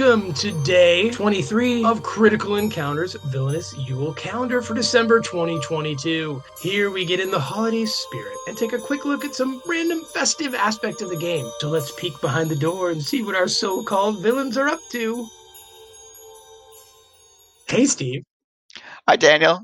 welcome to day 23 of Critical Encounters Villainous Yule calendar for December 2022. Here we get in the holiday spirit and take a quick look at some random festive aspect of the game. So let's peek behind the door and see what our so-called villains are up to. Hey, Steve. Hi, Daniel.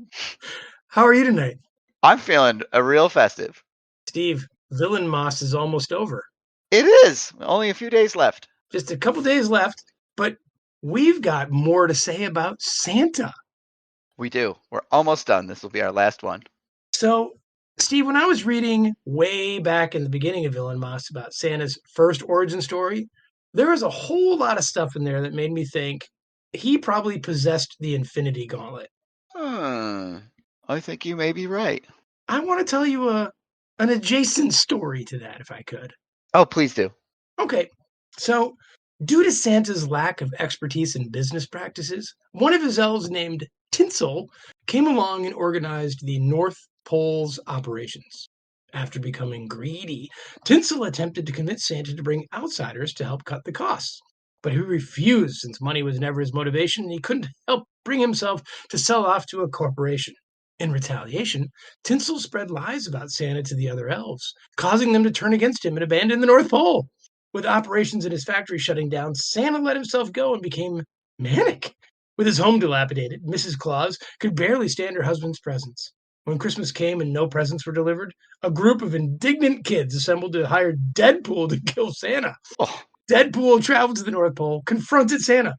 How are you tonight? I'm feeling a real festive. Steve, Villainous is almost over. It is. Only a few days left. Just a couple days left, but we've got more to say about Santa. We do. We're almost done. This will be our last one. So, Steve, when I was reading way back in the beginning of Villainous about Santa's first origin story, there was a whole lot of stuff in there that made me think he probably possessed the Infinity Gauntlet. I think you may be right. I want to tell you an adjacent story to that, if I could. Oh, please do. Okay, so due to Santa's lack of expertise in business practices, one of his elves named Tinsel came along and organized the North Pole's operations. After becoming greedy, Tinsel attempted to convince Santa to bring outsiders to help cut the costs. But he refused since money was never his motivation and he couldn't help bring himself to sell off to a corporation. In retaliation, Tinsel spread lies about Santa to the other elves, causing them to turn against him and abandon the North Pole. With operations in his factory shutting down, Santa let himself go and became manic. With his home dilapidated, Mrs. Claus could barely stand her husband's presence. When Christmas came and no presents were delivered, a group of indignant kids assembled to hire Deadpool to kill Santa. Oh. Deadpool traveled to the North Pole, confronted Santa.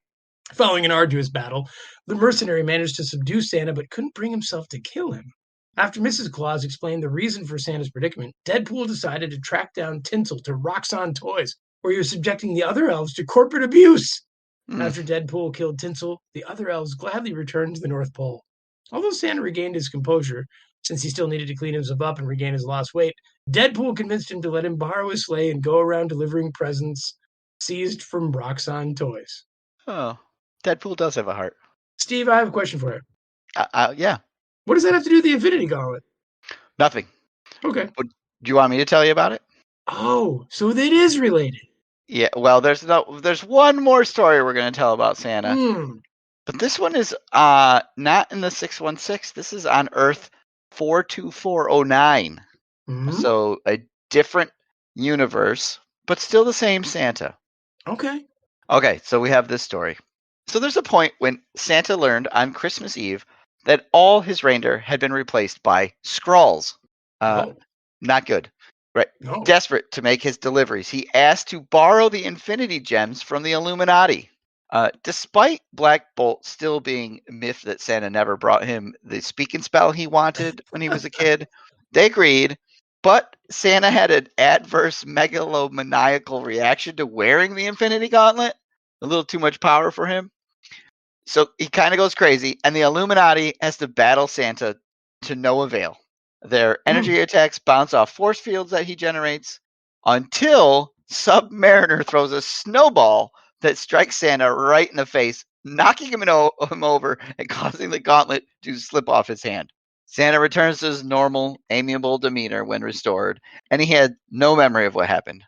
Following an arduous battle, the mercenary managed to subdue Santa but couldn't bring himself to kill him. After Mrs. Claus explained the reason for Santa's predicament, Deadpool decided to track down Tinsel to Roxxon Toys, where he was subjecting the other elves to corporate abuse. After Deadpool killed Tinsel, the other elves gladly returned to the North Pole. Although Santa regained his composure, since he still needed to clean himself up and regain his lost weight, Deadpool convinced him to let him borrow his sleigh and go around delivering presents seized from Roxxon Toys. Oh, Deadpool does have a heart. Steve, I have a question for you. Yeah. What does that have to do with the Infinity Gauntlet? Nothing. Okay. Do you want me to tell you about it? Oh, so it is related. Yeah. Well, there's one more story we're going to tell about Santa. But this one is not in the 616. This is on Earth 42409. So a different universe, but still the same Santa. Okay, so we have this story. So there's a point when Santa learned on Christmas Eve that all his reindeer had been replaced by Skrulls. Not good. Right. No. Desperate to make his deliveries, he asked to borrow the Infinity Gems from the Illuminati. Despite Black Bolt still being miffed that Santa never brought him the speaking spell he wanted when he was a kid, they agreed. But Santa had an adverse megalomaniacal reaction to wearing the Infinity Gauntlet. A little too much power for him. So he kind of goes crazy, and the Illuminati has to battle Santa to no avail. Their energy attacks bounce off force fields that he generates until Submariner throws a snowball that strikes Santa right in the face, knocking him over and causing the gauntlet to slip off his hand. Santa returns to his normal, amiable demeanor when restored, and he had no memory of what happened.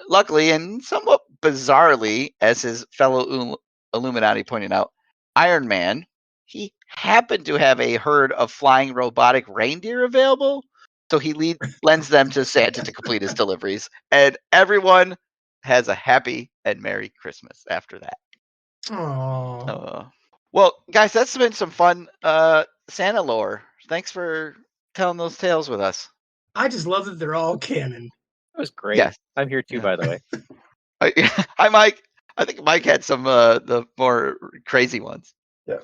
Luckily, and somewhat bizarrely, as his fellow Illuminati pointed out, Iron Man, he happened to have a herd of flying robotic reindeer available, so he lends them to Santa to complete his deliveries, and everyone has a happy and Merry Christmas after that. Aww. Well, guys, that's been some fun Santa lore. Thanks for telling those tales with us. I just love that they're all canon. That was great. Yes. I'm here too, by the way. Hi, Mike. I think Mike had some the more crazy ones. Yeah.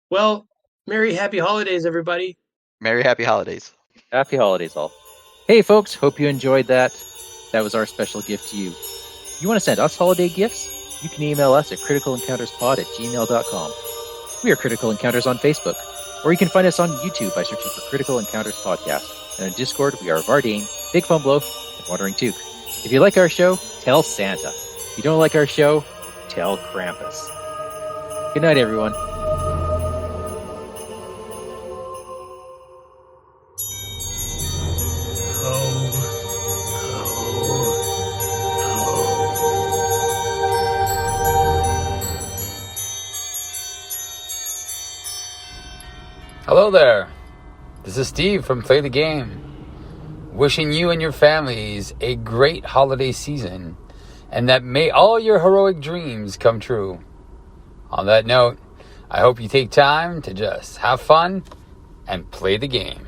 Well, Merry Happy Holidays, everybody. Merry Happy Holidays. Happy holidays, all. Hey, folks. Hope you enjoyed that. That was our special gift to you. You want to send us holiday gifts? You can email us at criticalencounterspod@gmail.com. We are Critical Encounters on Facebook, or you can find us on YouTube by searching for Critical Encounters Podcast. And on Discord, we are Vardane, Big Fun Blow, and Wandering Took. If you like our show, tell Santa. If you don't like our show, tell Krampus. Good night, everyone. Hello there. This is Steve from Play the Game. Wishing you and your families a great holiday season, and that may all your heroic dreams come true. On that note, I hope you take time to just have fun and play the game.